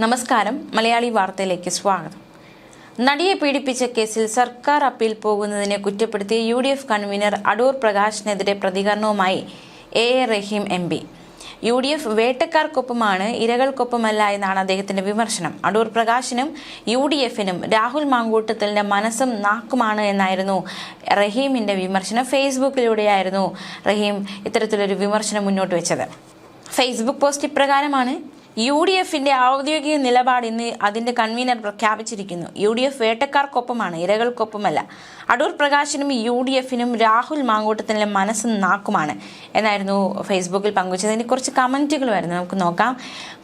നമസ്കാരം. മലയാളി വാർത്തയിലേക്ക് സ്വാഗതം. നടിയെ പീഡിപ്പിച്ച കേസിൽ സർക്കാർ അപ്പീൽ പോകുന്നതിനെ കുറ്റപ്പെടുത്തിയ UDF കൺവീനർ അടൂർ പ്രകാശിനെതിരെ പ്രതികരണവുമായി A. Rahim MP. UDF വേട്ടക്കാർക്കൊപ്പമാണ്, ഇരകൾക്കൊപ്പമല്ല എന്നാണ് അദ്ദേഹത്തിന്റെ വിമർശനം. അടൂർ പ്രകാശിനും UDFനും രാഹുൽ മാങ്കൂട്ടത്തിലിന്റെ മനസ്സും നാക്കുമാണ് എന്നായിരുന്നു റഹീമിന്റെ വിമർശനം. ഫേസ്ബുക്കിലൂടെയായിരുന്നു റഹീം ഇത്തരത്തിലൊരു വിമർശനം മുന്നോട്ട് വെച്ചത്. ഫേസ്ബുക്ക് പോസ്റ്റ് ഇപ്രകാരമാണ്: UDFന്റെ ഔദ്യോഗിക നിലപാട് ഇന്ന് അതിന്റെ കൺവീനർ പ്രഖ്യാപിച്ചിരിക്കുന്നു. UDF വേട്ടക്കാർക്കൊപ്പമാണ്, ഇരകൾക്കൊപ്പമല്ല. അടൂർ പ്രകാശിനും UDFനും രാഹുൽ മാങ്കൂട്ടത്തിലെ മനസ്സും നാക്കുമാണ് എന്നായിരുന്നു ഫേസ്ബുക്കിൽ പങ്കുവച്ചത്. അതിന് കുറച്ച് കമന്റുകൾ വരുന്നത് നമുക്ക് നോക്കാം.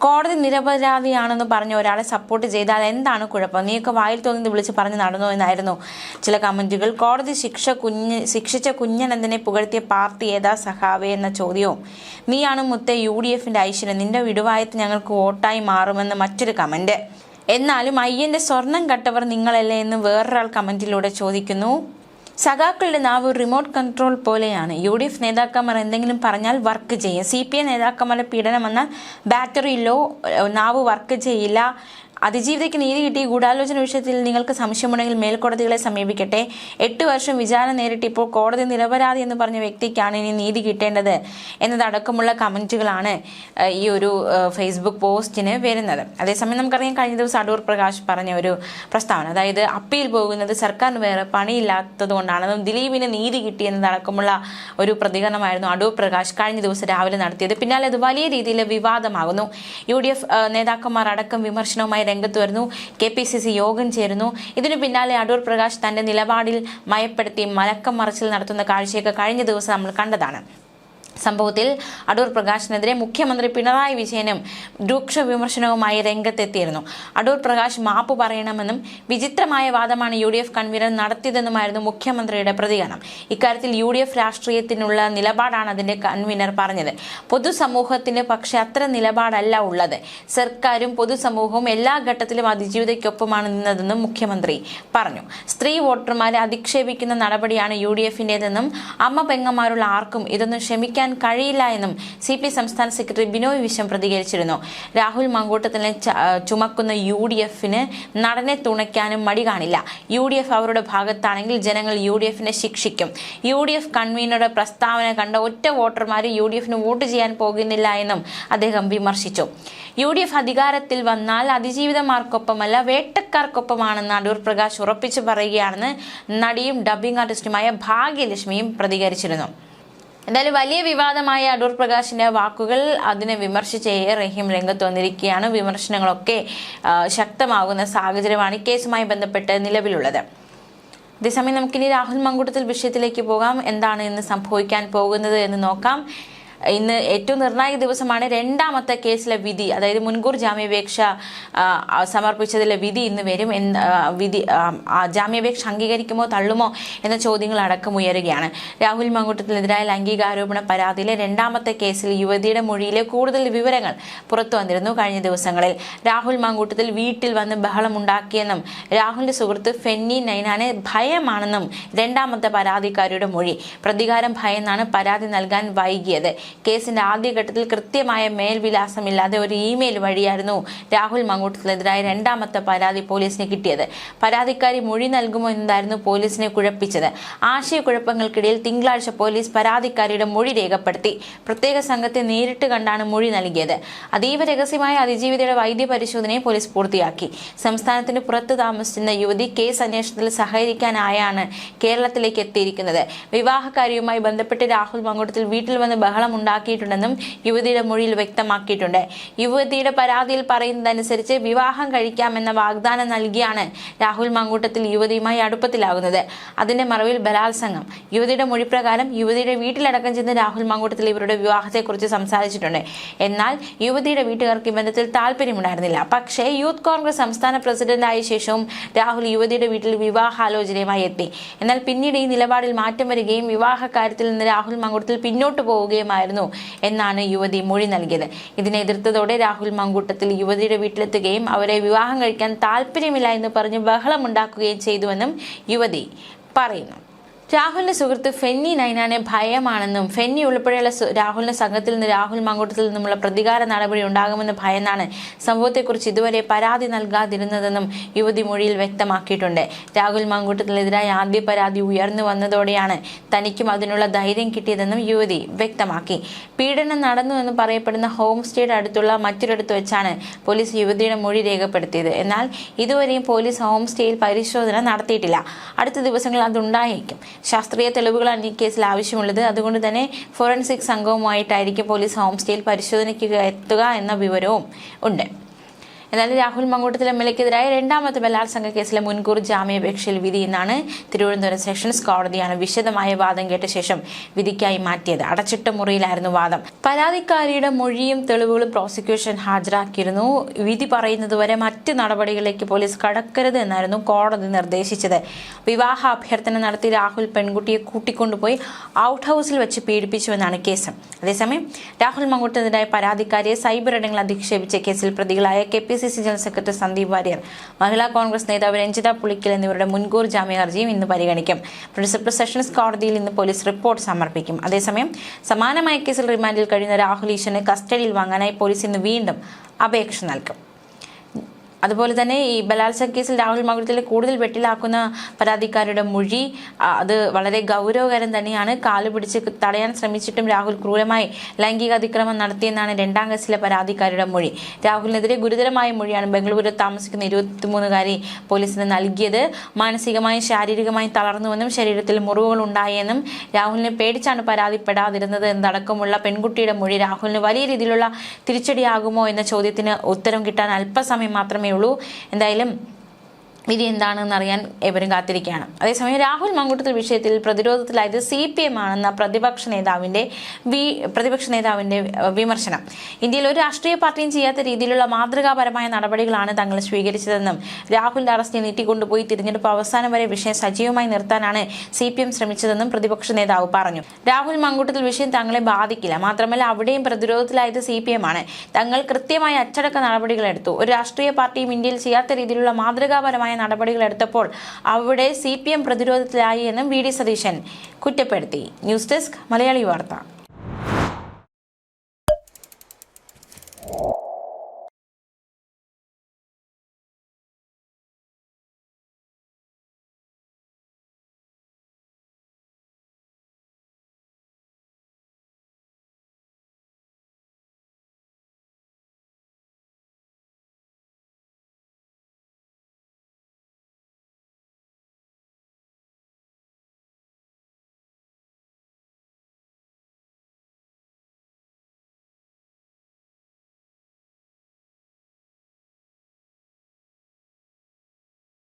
കോടതി നിരപരാധിയാണെന്ന് പറഞ്ഞ ഒരാളെ സപ്പോർട്ട് ചെയ്താൽ എന്താണ് കുഴപ്പം? നീയൊക്കെ വായിൽ തോന്നുന്നത് വിളിച്ച് പറഞ്ഞ് നടന്നു എന്നായിരുന്നു ചില കമന്റുകൾ. കോടതി ശിക്ഷിച്ച കുഞ്ഞനന്ദനെ പുകഴ്ത്തിയ പാർട്ടി ഏതാ സഖാവേ എന്ന ചോദ്യവും. നീയാണ് മുത്തേ UDFന്റെ ഐശ്വര്യം, നിന്റെ വിടുവായത്ത് ഞങ്ങൾക്ക് വോട്ടായി മാറുമെന്ന് മറ്റൊരു കമന്റ്. എന്നാലും അയ്യന്റെ സ്വർണം കട്ടവർ നിങ്ങളല്ലേ എന്ന് വേറൊരാൾ കമന്റിലൂടെ ചോദിക്കുന്നു. സഖാക്കളുടെ നാവ് റിമോട്ട് കൺട്രോൾ പോലെയാണ്. UDF നേതാക്കന്മാർ എന്തെങ്കിലും പറഞ്ഞാൽ വർക്ക് ചെയ്യും. CPI നേതാക്കന്മാരുടെ പീഡനം വന്നാൽ ബാറ്ററി ലോ, നാവ് വർക്ക് ചെയ്യില്ല. അതിജീവിതയ്ക്ക് നീതി കിട്ടി. ഗൂഢാലോചന വിഷയത്തിൽ നിങ്ങൾക്ക് സംശയമുണ്ടെങ്കിൽ മേൽക്കോടതികളെ സമീപിക്കട്ടെ. 8 വർഷം വിചാരണ നേരിട്ട് ഇപ്പോൾ കോടതി നിരപരാധി എന്ന് പറഞ്ഞ വ്യക്തിക്കാണ് ഇനി നീതി കിട്ടേണ്ടത് എന്നതടക്കമുള്ള കമന്റുകളാണ് ഈ ഒരു ഫേസ്ബുക്ക് പോസ്റ്റിന് വരുന്നത്. അതേസമയം നമുക്കറിയാം, കഴിഞ്ഞ ദിവസം അടൂർ പ്രകാശ് പറഞ്ഞ ഒരു പ്രസ്താവന, അതായത് അപ്പീൽ പോകുന്നത് സർക്കാരിന് വേറെ പണിയില്ലാത്തത് കൊണ്ടാണ്, ദിലീപിന് നീതി കിട്ടിയെന്നതടക്കമുള്ള ഒരു പ്രതികരണമായിരുന്നു അടൂർ പ്രകാശ് കഴിഞ്ഞ ദിവസം രാവിലെ നടത്തിയത്. പിന്നാലെ അത് വലിയ രീതിയിൽ വിവാദമാകുന്നു. UDF നേതാക്കന്മാർ അടക്കം വിമർശനവുമായി രംഗത്ത് വരുന്നു. KPCC യോഗം ചേരുന്നു. ഇതിനു പിന്നാലെ അടൂർ പ്രകാശ് തന്റെ നിലപാടിൽ മയപ്പെടുത്തി മലക്കം മറിച്ചിൽ നടത്തുന്ന കാഴ്ചയൊക്കെ കഴിഞ്ഞ ദിവസം നമ്മൾ കണ്ടതാണ്. സംഭവത്തിൽ അടൂർ പ്രകാശിനെതിരെ മുഖ്യമന്ത്രി പിണറായി വിജയനും രൂക്ഷ വിമർശനവുമായി രംഗത്തെത്തിയിരുന്നു. അടൂർ പ്രകാശ് മാപ്പ് പറയണമെന്നും വിചിത്രമായ വാദമാണ് UDF കൺവീനർ നടത്തിയതെന്നുമായിരുന്നു മുഖ്യമന്ത്രിയുടെ പ്രതികരണം. ഇക്കാര്യത്തിൽ UDF രാഷ്ട്രീയത്തിനുള്ള നിലപാടാണ് അതിന്റെ കൺവീനർ പറഞ്ഞത്. പൊതുസമൂഹത്തിന് പക്ഷെ അത്ര നിലപാടല്ല ഉള്ളത്. സർക്കാരും പൊതുസമൂഹവും എല്ലാ ഘട്ടത്തിലും അതിജീവിതയ്ക്കൊപ്പമാണ് നിന്നതെന്നും മുഖ്യമന്ത്രി പറഞ്ഞു. സ്ത്രീ വോട്ടർമാരെ അധിക്ഷേപിക്കുന്ന നടപടിയാണ് UDFന്റേതെന്നും അമ്മ പെങ്ങന്മാരുള്ള ആർക്കും ഇതൊന്നും ക്ഷമിക്കാൻ കഴിയില്ല എന്നും CPI സംസ്ഥാന സെക്രട്ടറി ബിനോയ് വിശ്വം പ്രതികരിച്ചിരുന്നു. രാഹുൽ മാങ്കൂട്ടത്തിനെ ചുമക്കുന്ന UDFന് നടനെ തുണയ്ക്കാനും മടി കാണില്ല. UDF അവരുടെ ഭാഗത്താണെങ്കിൽ ജനങ്ങൾ UDFനെ ശിക്ഷിക്കും. UDF കൺവീനറുടെ പ്രസ്താവന കണ്ട ഒറ്റ വോട്ടർമാര് UDFന് വോട്ട് ചെയ്യാൻ പോകുന്നില്ല എന്നും അദ്ദേഹം വിമർശിച്ചു. UDF അധികാരത്തിൽ വന്നാൽ അതിജീവിതമാർക്കൊപ്പമല്ല, വേട്ടക്കാർക്കൊപ്പമാണെന്ന് അടൂർ പ്രകാശ് ഉറപ്പിച്ചു പറയുകയാണെന്ന് നടിയും ഡബ്ബിംഗ് ആർട്ടിസ്റ്റുമായ ഭാഗ്യലക്ഷ്മിയും പ്രതികരിച്ചിരുന്നു. എന്തായാലും വലിയ വിവാദമായ അടൂർ പ്രകാശിന്റെ വാക്കുകൾ, അതിനെ വിമർശിച്ച് A. റഹീം രംഗത്ത് വന്നിരിക്കുകയാണ്. വിമർശനങ്ങളൊക്കെ ശക്തമാകുന്ന സാഹചര്യമാണ് ഈ കേസുമായി ബന്ധപ്പെട്ട് നിലവിലുള്ളത്. അതേസമയം നമുക്കിനി രാഹുൽ മാങ്കൂട്ടത്തിൽ വിഷയത്തിലേക്ക് പോകാം. എന്താണ് ഇന്ന് സംഭവിക്കാൻ പോകുന്നത് എന്ന് നോക്കാം. ഇന്ന് ഏറ്റവും നിർണായക ദിവസമാണ്. രണ്ടാമത്തെ കേസിലെ വിധി, അതായത് മുൻകൂർ ജാമ്യാപേക്ഷ സമർപ്പിച്ചതിലെ വിധി ഇന്ന് വരും. ജാമ്യാപേക്ഷ അംഗീകരിക്കുമോ തള്ളുമോ എന്ന ചോദ്യങ്ങൾ അടക്കം ഉയരുകയാണ്. രാഹുൽ മാങ്കൂട്ടത്തിനെതിരായ ലൈംഗികാരോപണ പരാതിയിലെ രണ്ടാമത്തെ കേസിൽ യുവതിയുടെ മൊഴിയിലെ കൂടുതൽ വിവരങ്ങൾ പുറത്തു വന്നിരുന്നു. കഴിഞ്ഞ ദിവസങ്ങളിൽ രാഹുൽ മാങ്കൂട്ടത്തിൽ വീട്ടിൽ വന്ന് ബഹളമുണ്ടാക്കിയെന്നും രാഹുലിന്റെ സുഹൃത്ത് ഫെന്നി നൈനാനെ ഭയമാണെന്നും രണ്ടാമത്തെ പരാതിക്കാരിയുടെ മൊഴി. പ്രതികാരം ഭയന്നാണ് പരാതി നൽകാൻ വൈകിയത്. കേസിന്റെ ആദ്യഘട്ടത്തിൽ കൃത്യമായ മേൽവിലാസമില്ലാതെ ഒരു ഇമെയിൽ വഴിയായിരുന്നു രാഹുൽ മാങ്കൂട്ടത്തിനെതിരായ രണ്ടാമത്തെ പരാതി പോലീസിന് കിട്ടിയത്. പരാതിക്കാരി മൊഴി നൽകുമോ എന്നതായിരുന്നു പോലീസിനെ കുഴപ്പിച്ചത്. ആശയക്കുഴപ്പങ്ങൾക്കിടയിൽ തിങ്കളാഴ്ച പോലീസ് പരാതിക്കാരിയുടെ മൊഴി രേഖപ്പെടുത്തി. പ്രത്യേക സംഘത്തെ നേരിട്ട് കണ്ടാണ് മൊഴി നൽകിയത്. അതീവ രഹസ്യമായ അതിജീവിതയുടെ വൈദ്യപരിശോധനയെ പോലീസ് പൂർത്തിയാക്കി. സംസ്ഥാനത്തിന് പുറത്ത് താമസിക്കുന്ന യുവതി കേസ് അന്വേഷണത്തിൽ സഹകരിക്കാനായാണ് കേരളത്തിലേക്ക് എത്തിയിരിക്കുന്നത്. വിവാഹകാര്യവുമായി ബന്ധപ്പെട്ട് രാഹുൽ മാങ്കൂട്ടത്തിൽ വീട്ടിൽ വന്ന് ബഹളം ഉണ്ടാക്കിയിട്ടുണ്ടെന്നും യുവതിയുടെ മൊഴിയിൽ വ്യക്തമാക്കിയിട്ടുണ്ട്. യുവതിയുടെ പരാതിയിൽ പറയുന്നതനുസരിച്ച് വിവാഹം കഴിക്കാമെന്ന വാഗ്ദാനം നൽകിയാണ് രാഹുൽ മാങ്കൂട്ടത്തിൽ യുവതിയുമായി അടുപ്പത്തിലാകുന്നത്. അതിന്റെ മറവിൽ ബലാത്സംഗം. യുവതിയുടെ മൊഴി പ്രകാരം യുവതിയുടെ വീട്ടിലടക്കം ചെന്ന് രാഹുൽ മാങ്കൂട്ടത്തിൽ ഇവരുടെ വിവാഹത്തെക്കുറിച്ച് സംസാരിച്ചിട്ടുണ്ട്. എന്നാൽ യുവതിയുടെ വീട്ടുകാർക്ക് ഈ ബന്ധത്തിൽ താല്പര്യമുണ്ടായിരുന്നില്ല. പക്ഷേ യൂത്ത് കോൺഗ്രസ് സംസ്ഥാന പ്രസിഡന്റായ ശേഷവും രാഹുൽ യുവതിയുടെ വീട്ടിൽ വിവാഹാലോചനയുമായി എത്തി. എന്നാൽ പിന്നീട് ഈ നിലപാടിൽ മാറ്റം വരികയും വിവാഹ കാര്യത്തിൽ നിന്ന് രാഹുൽ മാങ്കൂട്ടത്തിൽ പിന്നോട്ട് പോവുകയുമായിരുന്നു എന്നാണ് യുവതി മൊഴി നൽകിയത്. ഇതിനെ എതിർത്തതോടെ രാഹുൽ മാങ്കൂട്ടത്തിൽ യുവതിയുടെ വീട്ടിലെത്തുകയും അവരെ വിവാഹം കഴിക്കാൻ താല്പര്യമില്ല എന്ന് പറഞ്ഞ് ബഹളമുണ്ടാക്കുകയും ചെയ്തുവെന്നും യുവതി പറയുന്നു. രാഹുലിന്റെ സുഹൃത്ത് ഫെന്നി നൈനാനെ ഭയമാണെന്നും ഫെന്നി ഉൾപ്പെടെയുള്ള രാഹുലിന്റെ സംഘത്തിൽ നിന്ന് രാഹുൽ മങ്കൂട്ടത്തിൽ നിന്നുമുള്ള പ്രതികാര നടപടി ഉണ്ടാകുമെന്ന് ഭയന്നാണ് സംഭവത്തെക്കുറിച്ച് ഇതുവരെ പരാതി നൽകാതിരുന്നതെന്നും യുവതി മൊഴിയിൽ വ്യക്തമാക്കിയിട്ടുണ്ട്. രാഹുൽ മങ്കൂട്ടത്തിനെതിരായ ആദ്യ പരാതി ഉയർന്നു വന്നതോടെയാണ് തനിക്കും അതിനുള്ള ധൈര്യം കിട്ടിയതെന്നും യുവതി വ്യക്തമാക്കി. പീഡനം നടന്നു എന്ന് പറയപ്പെടുന്ന ഹോം സ്റ്റേയുടെ അടുത്തുള്ള മറ്റൊരിടത്ത് വെച്ചാണ് പോലീസ് യുവതിയുടെ മൊഴി രേഖപ്പെടുത്തിയത്. എന്നാൽ ഇതുവരെയും പോലീസ് ഹോം സ്റ്റേയിൽ പരിശോധന നടത്തിയിട്ടില്ല. അടുത്ത ദിവസങ്ങളിൽ അതുണ്ടായേക്കും. ശാസ്ത്രീയ തെളിവുകളാണ് ഈ കേസിൽ ആവശ്യമുള്ളത്. അതുകൊണ്ട് തന്നെ ഫോറൻസിക് സംഘവുമായിട്ടായിരിക്കും പോലീസ് ഹോം സ്റ്റേയിൽ പരിശോധനയ്ക്ക് എത്തുക എന്ന വിവരവും ഉണ്ട്. എന്നാൽ രാഹുൽ മങ്കൂട്ടത്തിൽ MLAക്കെതിരായ രണ്ടാമത്തെ ബലാത്സംഗ കേസിലെ മുൻകൂർ ജാമ്യാപേക്ഷയിൽ വിധി എന്നാണ് തിരുവനന്തപുരം സെഷൻസ് കോടതിയാണ് വിശദമായ വാദം കേട്ട ശേഷം വിധിക്കായി മാറ്റിയത്. അടച്ചിട്ട മുറിയിലായിരുന്നു വാദം. പരാതിക്കാരിയുടെ മൊഴിയും തെളിവുകളും പ്രോസിക്യൂഷൻ ഹാജരാക്കിയിരുന്നു. വിധി പറയുന്നതുവരെ മറ്റ് നടപടികളിലേക്ക് പോലീസ് കടക്കരുത് എന്നായിരുന്നു കോടതി നിർദ്ദേശിച്ചത്. വിവാഹ അഭ്യർത്ഥന നടത്തി രാഹുൽ പെൺകുട്ടിയെ കൂട്ടിക്കൊണ്ടുപോയി ഔട്ട് ഹൗസിൽ വെച്ച് പീഡിപ്പിച്ചുവെന്നാണ് കേസ്. അതേസമയം രാഹുൽ മങ്കൂട്ടത്തിനെതിരായ പരാതിക്കാരിയെ സൈബർ ഇടങ്ങൾ അധിക്ഷേപിച്ച കേസിൽ പ്രതികളായ KPCC general secretary Sandeep Warrier, Mahila Congress നേതാവ് രഞ്ജിത പുളിക്കൽ എന്നിവരുടെ മുൻകൂർ ജാമ്യ ഹർജിയും ഇന്ന് പരിഗണിക്കും. പ്രിൻസിപ്പൽ സെഷൻസ് കോടതിയിൽ ഇന്ന് പോലീസ് റിപ്പോർട്ട് സമർപ്പിക്കും. അതേസമയം സമാനമായ കേസിൽ റിമാൻഡിൽ കഴിയുന്ന രാഹുൽ ഈശ്വറിനെ കസ്റ്റഡിയിൽ വാങ്ങാനായി പോലീസ് ഇന്ന് വീണ്ടും അപേക്ഷ നൽകും. അതുപോലെ തന്നെ ഈ ബലാത്സംഗ കേസിൽ രാഹുൽ മങ്കൂട്ടത്തിലെ കൂടുതൽ വെട്ടിലാക്കുന്ന പരാതിക്കാരുടെ മൊഴി അത് വളരെ ഗൗരവകരം തന്നെയാണ്. കാല് പിടിച്ച് തടയാൻ ശ്രമിച്ചിട്ടും രാഹുൽ ക്രൂരമായി ലൈംഗിക അതിക്രമം നടത്തിയെന്നാണ് രണ്ടാം കേസിലെ പരാതിക്കാരുടെ മൊഴി. രാഹുലിനെതിരെ ഗുരുതരമായ മൊഴിയാണ് ബംഗളൂരുവിൽ താമസിക്കുന്ന 23-കാരി പോലീസിന് നൽകിയത്. മാനസികമായും ശാരീരികമായും തളർന്നുവെന്നും ശരീരത്തിൽ മുറിവുകൾ ഉണ്ടായെന്നും രാഹുലിനെ പേടിച്ചാണ് പരാതിപ്പെടാതിരുന്നത് എന്നടക്കമുള്ള പെൺകുട്ടിയുടെ മൊഴി രാഹുലിന് വലിയ രീതിയിലുള്ള തിരിച്ചടിയാകുമോ എന്ന ചോദ്യത്തിന് ഉത്തരം കിട്ടാൻ അല്പസമയം മാത്രമേ ഉള്ളൂ. എന്തായാലും വിധി എന്താണെന്ന് അറിയാൻ ഏവരും കാത്തിരിക്കുകയാണ്. അതേസമയം രാഹുൽ മങ്കൂട്ടത്തിൽ വിഷയത്തിൽ പ്രതിരോധത്തിലായത് CPM ആണെന്ന പ്രതിപക്ഷ നേതാവിന്റെ വിമർശനം. ഇന്ത്യയിൽ ഒരു രാഷ്ട്രീയ പാർട്ടിയും ചെയ്യാത്ത രീതിയിലുള്ള മാതൃകാപരമായ നടപടികളാണ് തങ്ങൾ സ്വീകരിച്ചതെന്നും രാഹുലിന്റെ അറസ്റ്റ് നീട്ടിക്കൊണ്ടുപോയി തിരഞ്ഞെടുപ്പ് അവസാനം വരെ വിഷയം സജീവമായി നിർത്താനാണ് CPM ശ്രമിച്ചതെന്നും പ്രതിപക്ഷ നേതാവ് പറഞ്ഞു. രാഹുൽ മങ്കൂട്ടത്തിൽ വിഷയം തങ്ങളെ ബാധിക്കില്ല. മാത്രമല്ല അവിടെയും പ്രതിരോധത്തിലായത് CPM ആണ്. തങ്ങൾ കൃത്യമായ അച്ചടക്ക നടപടികൾ എടുത്തു. ഒരു രാഷ്ട്രീയ പാർട്ടിയും ഇന്ത്യയിൽ ചെയ്യാത്ത രീതിയിലുള്ള മാതൃകാപരമായ നടപടികൾ എടുത്തപ്പോൾ അവിടെ CPM പ്രതിരോധത്തിലായി എന്നും VD സതീശൻ കുറ്റപ്പെടുത്തി. ന്യൂസ് ഡെസ്ക് മലയാളി വാർത്ത.